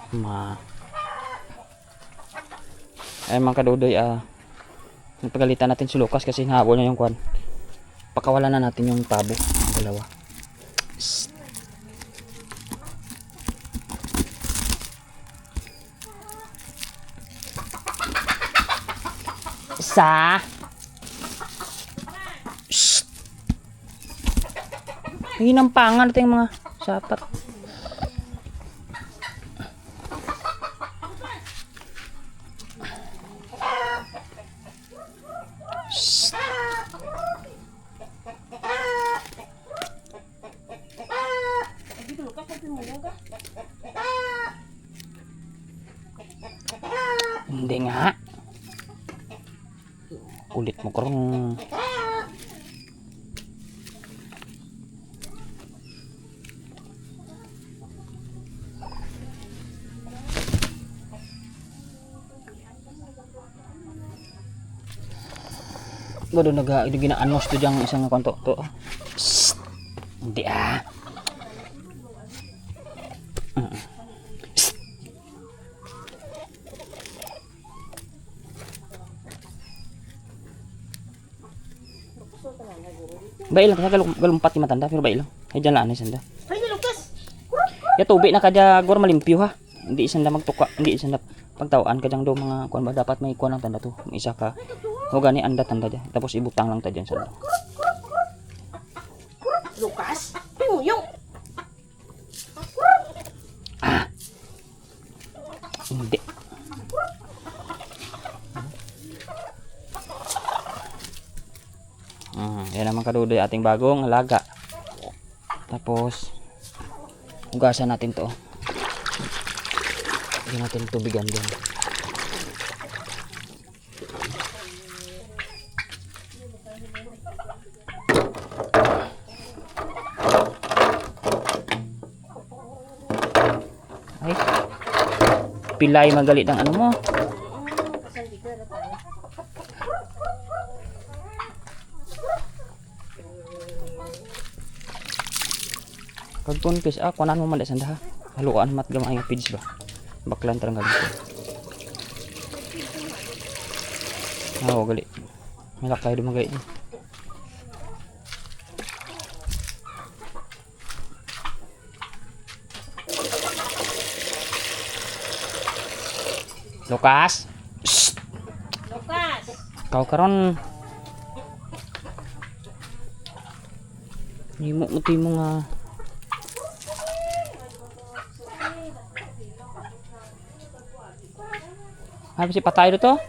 Ayun mga kadudoy, napagalitan natin si Lucas kasi nahabol niya yung kwan. Pakawalan na natin yung pabo, ang dalawa. Psst. Isa. Shh. Hinampangan natin yung mga sapat. Shh. Hindi nga. Kulit mo krong. Gado ginaanos to diyang isang kwanto to. Shhh. Hindi Shhh. Bail lang galumpat yung matanda pero bail lang. Ay dyan lang sanda. Ay Lucas. Ya tubig na kadya gor malimpyo ha. Hindi isanda magtuka, hindi isanda pagtawaan kadyang do mga kuan ba dapat may kuan ang tanda to. May isa ka. O gani anda tanda dyan. Tapos ibutang lang ta dyan sa Lucas, pimuyong. Hindi. Yan naman kadudoy ating bagong alaga. Tapos hugasan natin to. Lagyan natin tubigan din. Ay, pilay magalit ng ano mo. Kagpunpis kuanan mo man sanda ha. Haluan mat gamay nga pids ba. Baklan tarang gali. Gali. Malakay dumagay. Lucas. Shh. Lucas. Kau karon Nimo mo nga habis si patay dito.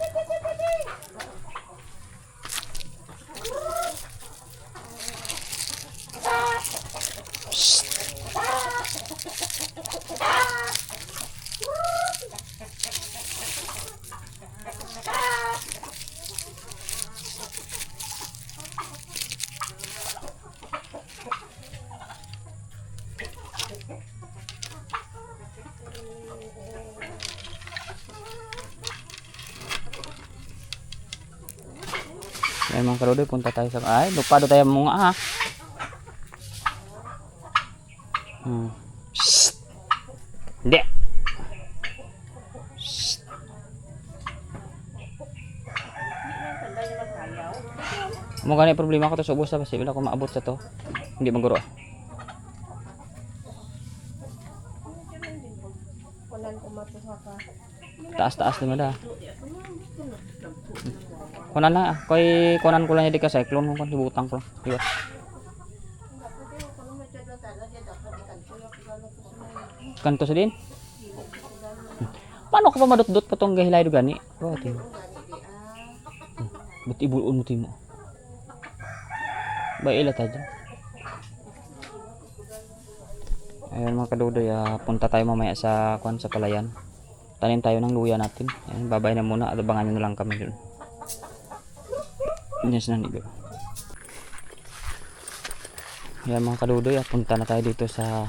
Ayan mga karodoy, punta tayo sa lupado tayo mga Shhh. Hindi. Shhh. Mo gani problema ko to sa ubos kasi wala ko maabot sa to. Hindi maguro. Taas-taas din mada. Kunan lang kunan ko lang di ka cyclone ko dibutang ko. Di ba? Kanto sa din. Paano ka pa madot-dot pa tong gahilay do gani? Oh, tin. Buti ibulon mo timo. Baila ta dyan. Ayun mga kadudoy, punta tayo mamaya sa sa palayan. Tanim tayo ng luya natin. Ayun, babay na muna at abangan nyo na lang kami dun. Yes na nigo. Ayan mga kadudoy, punta na tayo dito sa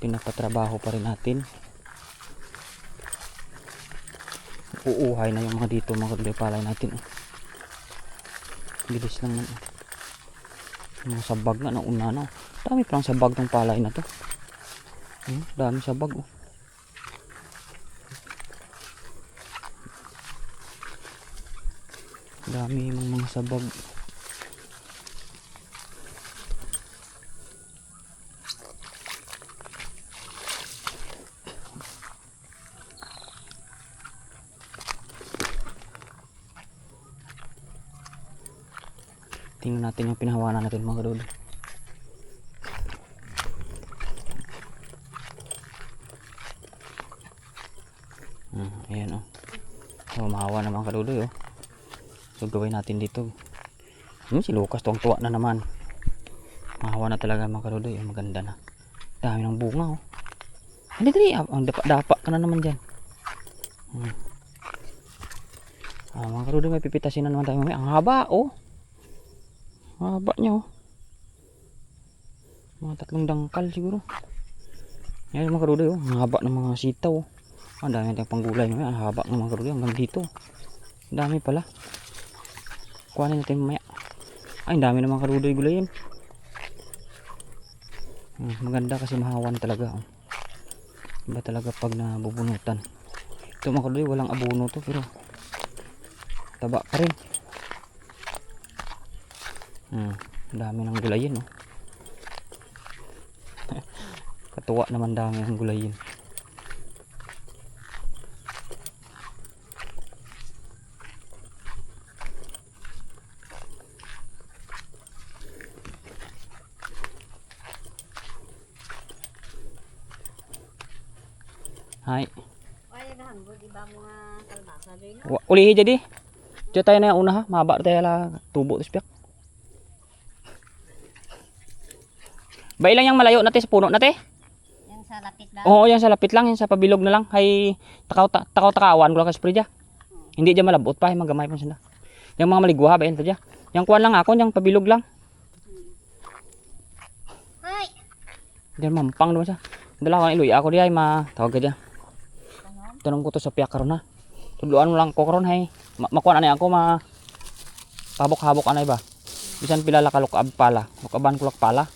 pinapatrabaho pa rin natin. Uuhay na yung mga dito mga kadudoy palay natin. Bilis lang naman. Mga sabag na nauna na. Dami palang sabag ng palay na to. Dami sabag. Dami mga sabag. Tingnan natin yung pinahawanan natin mga kadol. Ayan oh. Oh, mahawa na mga kadudoy oh. So gawin natin dito. Si Lucas tuwang-tuwa na naman. Mahawa na talaga mga kadudoy. Oh, maganda na. Dami ng bunga oh. Hindi dali. Ang dapa ka na naman dyan. Mga kadudoy, may pipitasin na naman tayo mamaya. Ang haba oh. Ang haba niya oh. Mga 3 dangkal siguro. Ayan mga kadudoy oh. Ang haba ng mga sitaw oh. Ang dami tayong panggulay mamaya. Ang haba ng mga kadudoy hanggang dito. Ang dami pala. Kuhanin natin mamaya. Ay, ang dami ng mga kadudoy gulayin. Maganda kasi mahawan talaga oh. Iba talaga pag nabubunutan. Ito mga kadudoy, walang abono to pero taba pa rin. Ang dami ng gulayin oh. Katuwa naman dami ng gulayin. Hay. Ay, nahanggo, di ba mga kalbasa doon? Ulihi jadi. Diyo tayo na yung una ha. Mahaba tayo la tubo to spiak. Ba ilang yung malayo natin sa puno natin? Yan sa lapit lang. Oo, yan sa lapit lang, yan sa pabilog na lang. Hay takaw-takawan ko lang ka spray dya. Hindi dyan malabot pa, hay magamay pa sila. Yung mga maligwa ba yan dyan. Yung kuwan lang ako, yung pabilog lang. Ay! Diyan mampang naman siya. Dalawa iluya ako diya, matawag ka dyan. Tanong ko to sa piyak karon ha. Tudloan mo lang ko karon hay. Makuha na ako pabok-habok anay ba. Bisan pila la kalukab pala. Lukaban kulak pala.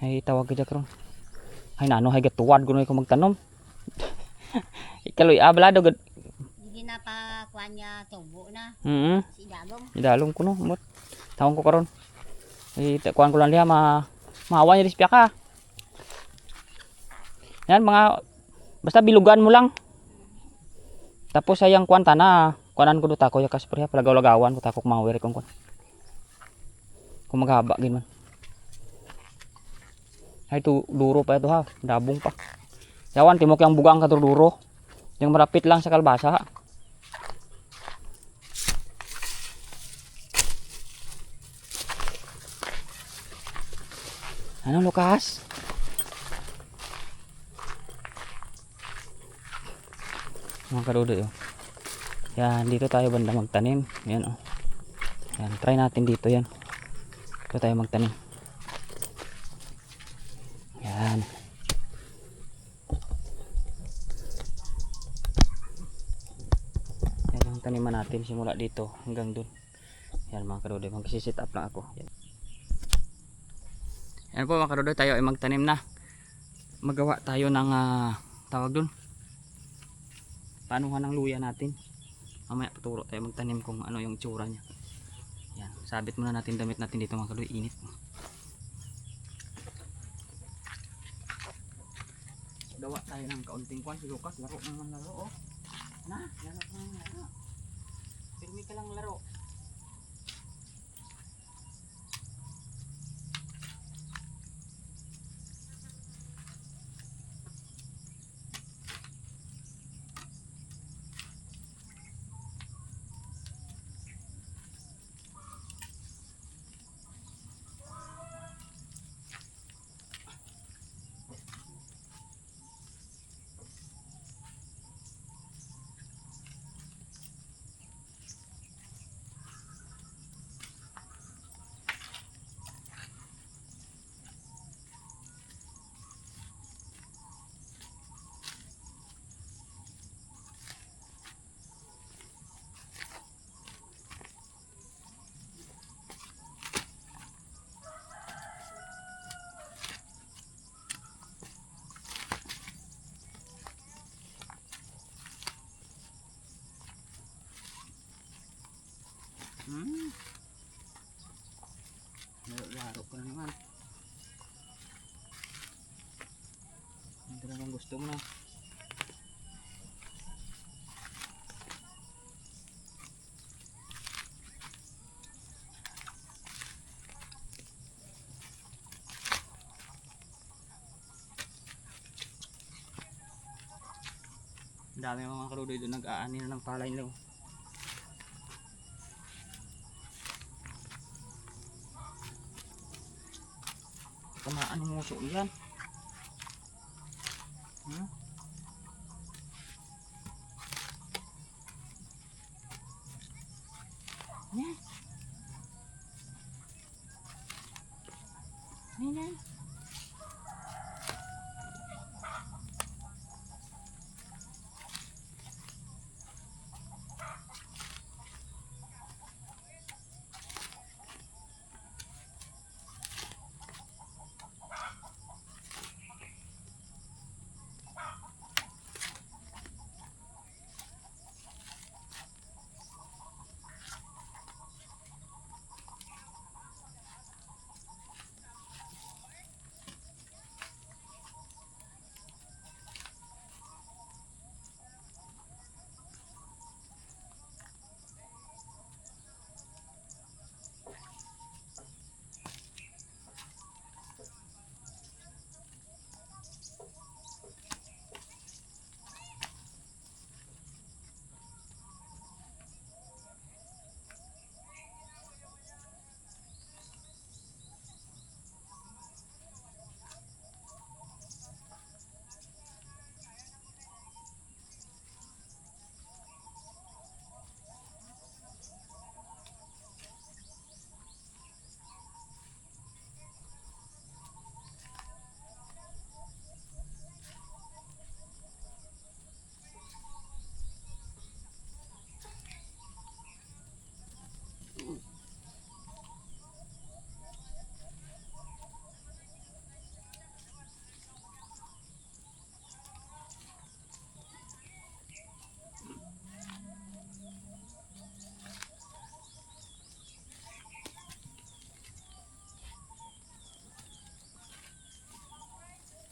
Hay tawag ka dyan karon. Hay nano hay gatuwad ko na ko magtanom. Ikaloy ablado gud. Hindi na pa kuha niya tubo na. Si Dalong. Idalom ko no. Mot. Tawag ko karon. Ay kuan ko lang diha mahawa niya dispya ka. Yan mga basta bilugan mo lang. Tapos sayang kuan na kuanan ko duta ko ya kasperya palagaw-lagawan ko takok mawiri kung kuan. Kung maghaba gid man. Ay to duro pa ito ha, dabong pa. Yawan timok yang bugang ka duro. Yang marapit lang sa kalbasa ha. Ano Lucas? Mga kadudoy oh. Yan, dito tayo banda magtanim. Yan oh. Yan, try natin dito yan. Dito tayo magtanim. Yan. Yan ang taniman natin simula dito hanggang dun. Yan mga kadudoy, mag-sit up lang ako. Yan. Yan po mga kadudoy, tayo ay magtanim na. Magawa tayo ng tawag dun. Panuhan ng luya natin. Mamaya paturo tayo magtanim kung ano yung tsura niya. Yan, sabit muna natin damit natin dito mga kadudoy, init. Gawa tayo ng kaunting kwan si Lucas, laro naman laro oh. Na, laro naman laro. Pirmi ka lang laro. Pasok ka na naman. Ang talagang gusto mo na. Ang dami mga kaludoy doon nag-aani na ng palay nila. Tamaan ng muso yan. Hmm? Yan. Yan.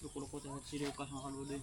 Lukot-lukot at si Lucas mga kaludoy.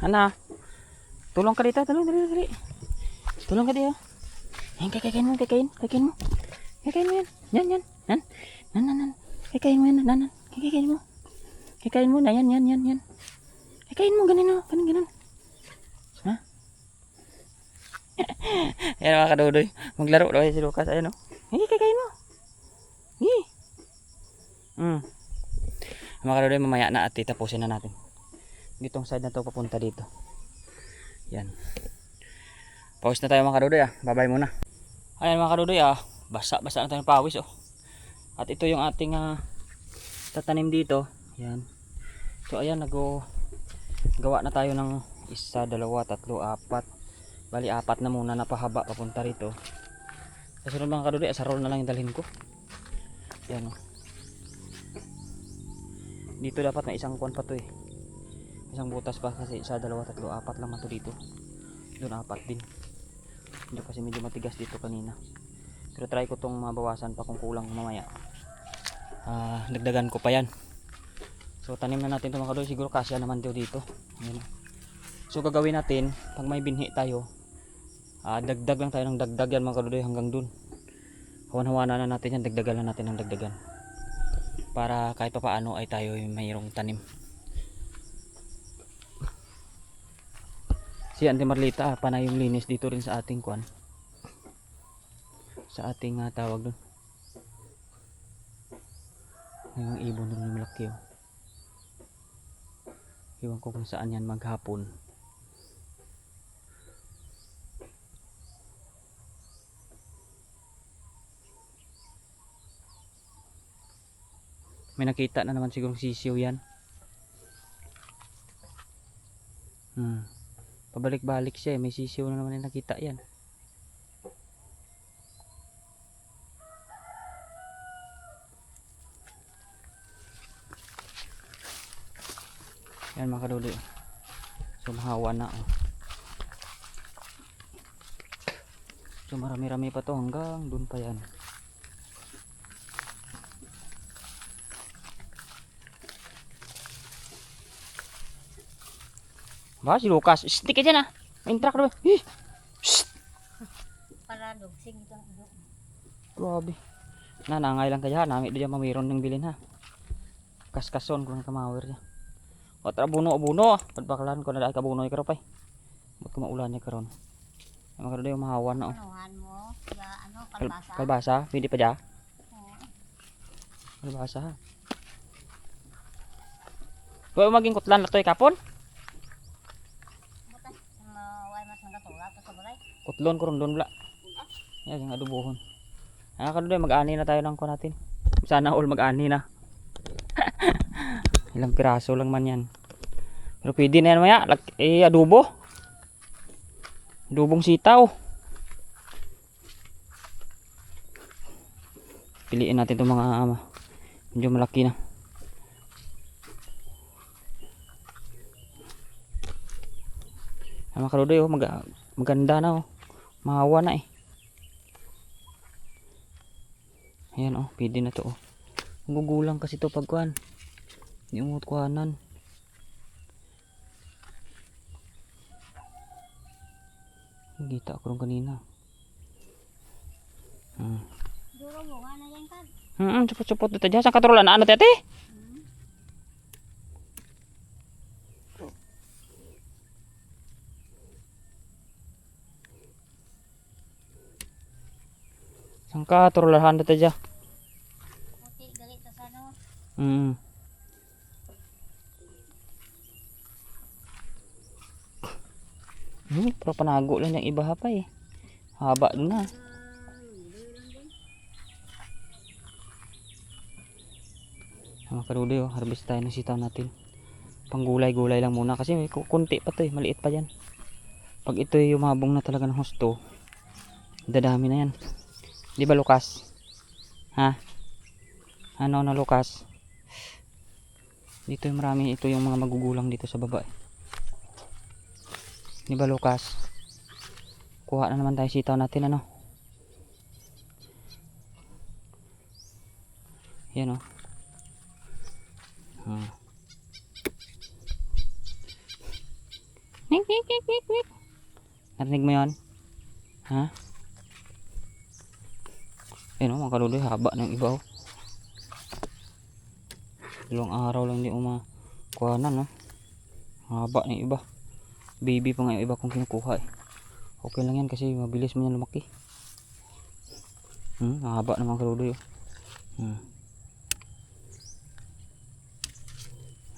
Ana. Tulong ka dito, tulong dali. Tulong ka dito. Yan, kakain mo. Kakain mo yan. Yan. Nan. Kakain mo yan, nan. Kakain mo na, yan. Kakain mo, ganun. Ha? Yan mga kadudoy. Maglaro daw si Lucas. Ayan o. Kakain mo. Mga kadudoy, mamaya na at titapusin na natin. Ditong side na to papunta dito. Yan. Pause na tayo mga kadudoy Bye-bye muna. Ayan mga kadudoy Basa na tayo ng pawis At ito yung ating tatanim dito. Yan. So ayan gawa na tayo ng 1, 2, 3, 4. Bali 4 na muna napahaba papunta rito. Kasunod mga kadudoy, asarol na lang yung dalhin ko. Yan Dito dapat na isang kuwan pa to Isang butas pa kasi 1, 2, 3, 4 lang to dito. Doon 4 din. Hindi kasi medyo matigas dito kanina. Pero try ko tong mabawasan pa kung kulang mamaya. Dagdagan ko pa yan. So tanim na natin ito mga kadoy. Siguro kasya naman dito. Ayan. So gagawin natin, pag may binhi tayo, dagdag lang tayo ng dagdag yan mga kadoy hanggang dun. Hawan-hawanan na natin yan, dagdagan na natin ng dagdagan. Para kahit pa paano ay tayo mayroong tanim. Si Auntie Marlita panay yung linis dito rin sa ating kuan. Sa ating tawag doon. Yung ibon doon yung malaki Iwan ko kung saan yan maghapon. May nakita na naman siguro sisiw yan. Pabalik-balik siya may sisiw na naman yung nakita yan. Yan mga kadudoy. So mahawa na So marami-rami pa to hanggang dun pa yan. Ba si Lucas, stick ka dyan Intrak na ba? Para dugsing ito. Grabe. Nanangay lang kaya nami diyan mamiron ng bilin Kaskason kung kamawir niya. O tara buno. Pagbakalan ko na dahil kabunoy ka pay. Ba't ko maulan niya karon. Ang karon yung mahawan na Anuhan mo, kalbasa. Kalbasa, pwede pa dya? Kalbasa Huwag maging kutlan na to kapon? Kutlon ko ron doon bla. Yan yung adubuhon. Karon mag-ani na tayo ng ko natin. Sana all mag-ani na. Ilang piraso lang man yan. Pero pwede na yan maya. Adobo. Adobong sitaw. Piliin natin itong mga medyo malaki na. Mga kaludoy maganda na mahawa na Ayan pwede na to Gugulang kasi to pagkuhan. Hindi umot kuhanan. Kita ko rin kanina. Duro mo nga na yan kan. Cepot-cepot dito dyan. Saan katrolan na ano tete? Saan katrolahan dito dyan? Puti galit sa ano. Pero panago lang yung iba pa Haba din na. Mga karudoy harvest tayo ng sitaw natin. Panggulay-gulay lang muna kasi may kunti pa to maliit pa dyan. Pag ito umabong na talaga ng husto, dadami na yan. Di ba Lucas? Ano na Lucas? Dito yung marami, ito yung mga magugulang dito sa baba Di ba Lucas? Kuha na naman tayo sitaw natin Yan Nik, nik, nik, nik, nik. Narinig mo yun? Ha? Ayun o, mga kaludoy, haba ng iba o. Dalawang araw lang di kuhanan, no? Haba ng iba. Baby pa nga yung iba kung kinukuha eh. Okay lang yan kasi mabilis mo yan lumaki. Haba ng mga kaludoy o.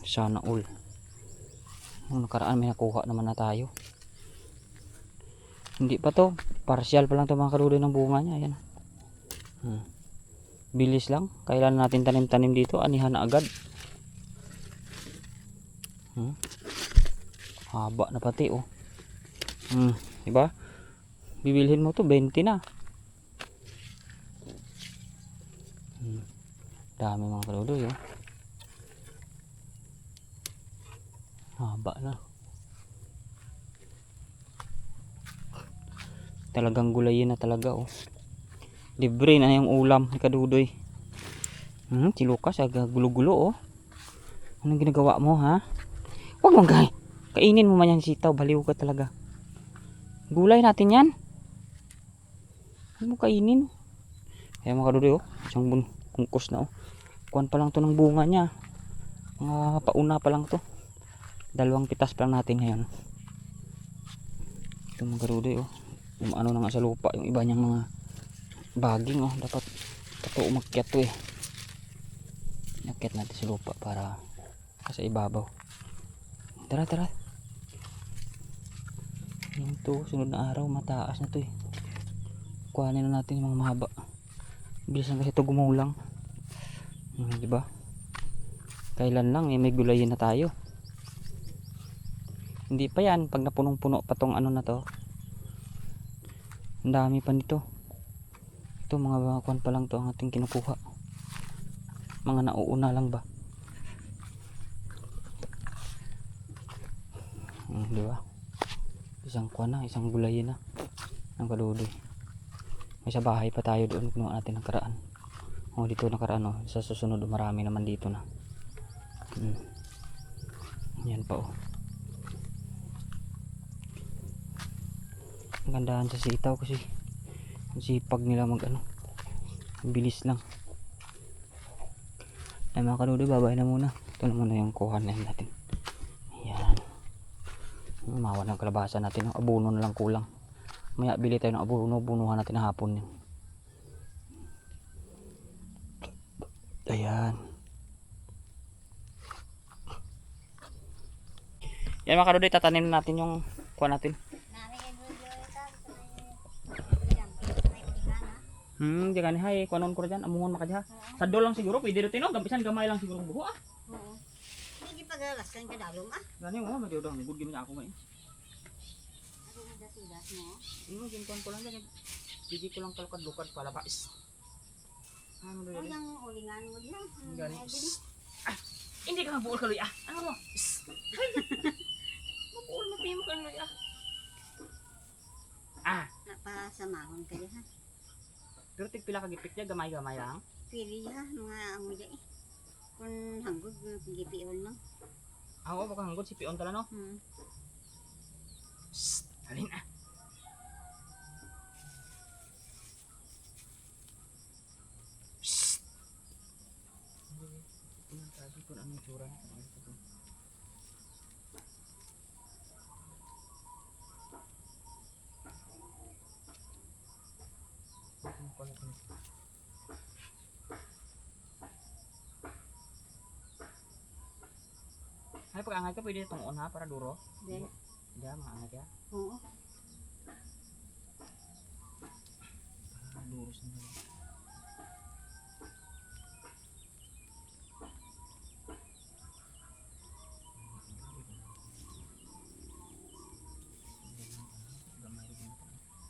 Sana all. Nung nakaraan may nakuha naman na tayo. Hindi pa to. Partial pa lang to mga kaludoy ng bunga niya. Ayan. Bilis lang. Kailan natin tanim-tanim dito. Anihan na agad. Haba na pati oh. Diba? Bibilhin mo to 20 na. Dami mga kaludoy oh. Haba na. Talagang gulayin na talaga oh. Libre na yung ulam ni kadudoy. Si Lucas gulo-gulo oh. Anong ginagawa mo ha? Huwag mong kainin mo man yan sitaw. Baliw ka talaga. Gulay natin yan. Huwag mo kainin. Kaya mga kadudoy oh. Isang bungkus na oh. Kuhan pa lang to ng bunga niya. Mga pauna pa lang to. 2 pitas pa lang natin ngayon. Ito mga kadudoy oh. Ano na nga sa lupa. Yung iba niyang mga baging oh. Dapat ito umakyat to eh. Umakyat natin sa lupa para sa ibabaw. Tara tara. Yung to sunod na araw mataas na to eh. Kuhanin na natin yung mga mahaba. Bilis lang kasi ito gumulang. Diba? Kailan lang eh may gulayin na tayo. Hindi pa yan pag napunong-puno pa tong ano na to. Ang dami pa nito. Ito mga kuhan pa lang to ang ating kinukuha. Mga nauuna lang ba? Diba? Isang kuhan na, isang gulayin na. Ang kaludoy. May sa bahay pa tayo doon kung natin nakaraan. Dito nakaraan oh. Sa susunod marami naman dito na. Yan pa oh. Ang gandahan sa sitaw kasi ang sipag nila mag ano. Bilis lang. Ay mga kaludoy, babay na muna. Ito na muna yung kuhan na natin. Ayan. Mawa ng kalabasa natin. Abono na lang kulang. Maya bili tayo ng abono. Bunuhan natin na hapon. Ayan. Yan mga kaludoy, tatanim natin yung kuhan natin. Di gani hay kuanon ko diyan amungon makadya. Sadol lang siguro pwede rin no, gampisan gamay lang siguro buho ah. Oo. Hindi pagalas kan kadalom ah. Gani mo madudong good gyud ako may. Ako na dasidas mo. Ginkuan ko lang diyan. Bigi ko lang kalukad-lukad para bais. Ano do Ang ulingan mo lang. Gani. Hindi ka mabuol kaloy ah. Ano mo? Mabuol mo pimo kaloy ah. Napasamahon ka diha. Pero tigpila ka gipik niya, gamay-gamay lang. Pili ha, mga amo di. Kung hanggod, gipion lang. Oo, baka hanggod si Pion tala no. Halin ah. Sabi ko ano tsura. Ay pag-angay ka pwede itong una para duro. Then, Diyan, maangay ka. oo. Para duro sa nila.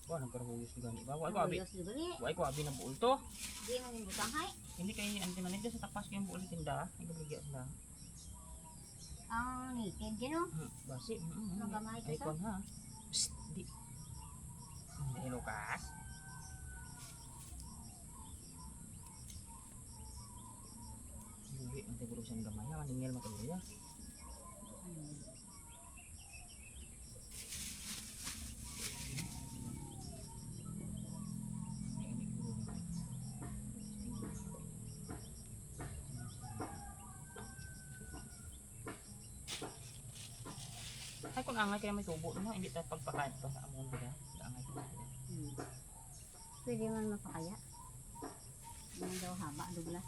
Wah, nagkarahuyos ni gani ba? Why ko abi ng buol to? Di mo yung butang hay. Hindi kay anti manager sa tapas ko yung buol tinda. Nagabigyan na. Ang nitid yun o. Basi. Magamay ka Ay sa. kon ha. Psst, di. Hindi Lucas. Buhi ang tiguro sa gamay. Maningil matuluya. Ay kung angay kaya may tubo no, hindi tayo pagpakain pa sa amon ba? Angay ko. Pwede man mapakaya. Ano daw haba, duglas.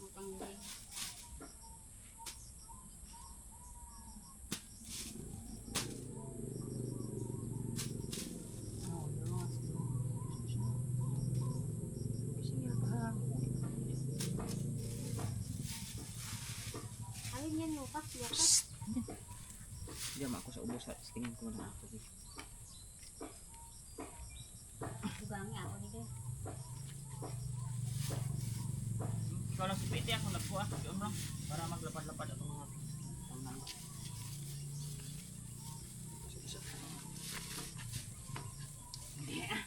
Mapangli. Alin yan lupas, yakas. Diyan ako sa ubos sa tingin ko na ako. Dugangi ako dito. Ikaw lang si Pete, ako nagkuha. Diyan lang. Para maglapad-lapad ang mga tangan. Hindi ah.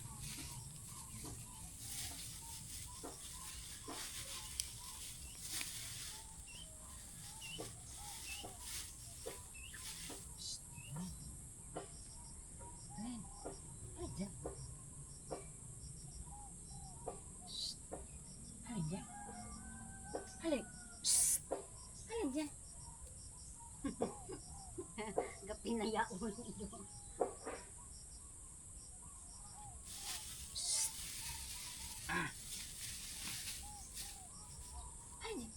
Halin dyan. Halin. Alin dyan? Gapinaya ko ito. Alin dyan?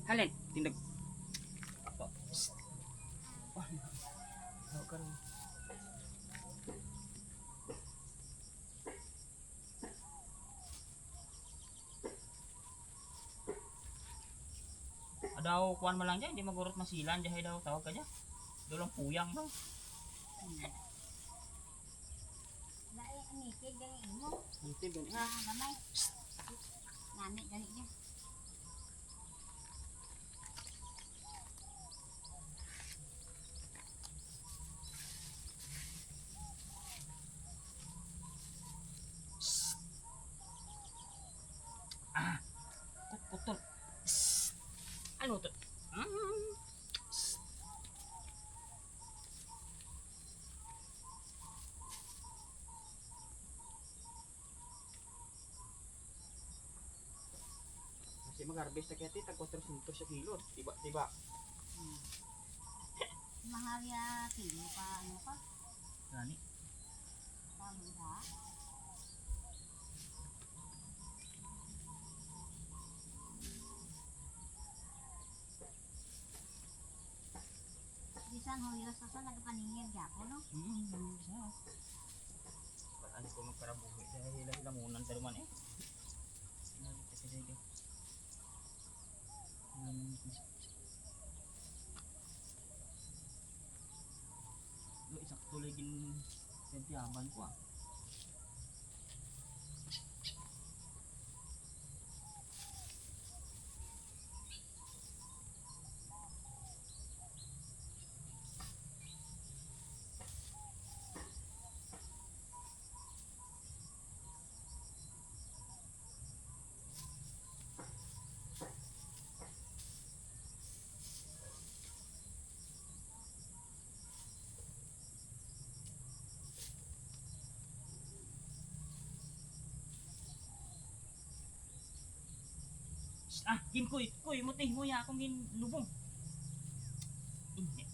Halin. Tindag. Apa. Oh, kan. Adaw kuan mo lang dyan, hindi magurot masilan dyan daw tawag ka dyan. Dolang puyang daw. Lae, anikid gani mo. Antib gani. Gamay. Ngani gani dyan. Putol. Ano to? Kasi mag-harvest na kaya tita, 400 sa kilo. Tiba. Mahal ya kilo pa ano pa? Gani. Tama ha? Bisan ho nila sa nagpaningin gapo no? Bisa. Ano ko magkarabuhi dahil hilamunan pero man eh. Nalit kasi dito. Lo isak tuloy gin sentiaban ko ah. Ah, gin kuy mo teh nguya akong gin lubong. Hindi.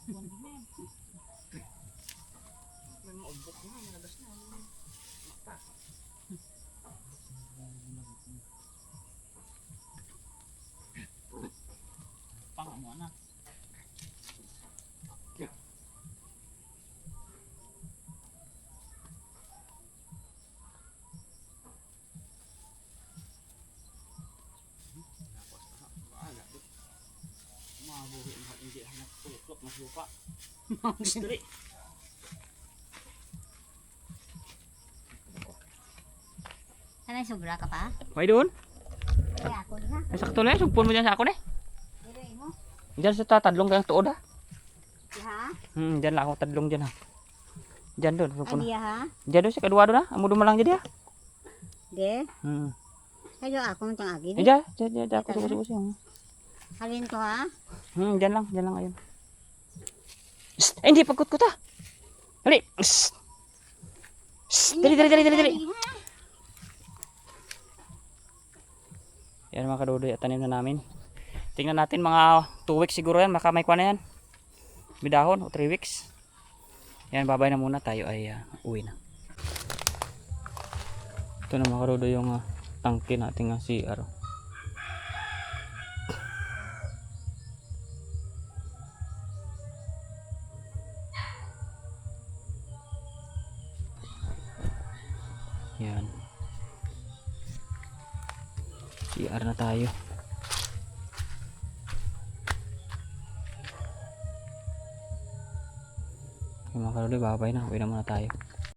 Lunes. Pang mo na. Mabuhi ang hindi hanap tuklok mas lupa. Dali. Ano sobra ka pa? May doon? Kaya ako din ha. Ay sakto na, sugpon mo dyan sa ako ne. Pero mo. Diyan sa tatadlong kang tuod ha. Ha? Diyan lang ako tadlong dyan ha. Diyan doon, sugpon. Adi ha? Diyan doon sa kadua doon ha. Amo doon malang jadi ha. De. Hmm. Kayo ako ng agi. Diyan ako suko-suko. Halin ko ha. Diyan lang ayun. Shh, ay, hindi pagkut ko ta. Dali. Shh. Shh, dali. Yan mga kadudoy, at tanim na namin. Tingnan natin mga 2 weeks siguro yan, baka may kuha na yan. Bidahon o 3 weeks. Yan, babay na muna tayo ay uwi na. Ito na mga kadudoy yung tangke natin ng CR. Yan. CR na tayo. Mga kaluloy, babay na. Uwi na muna tayo.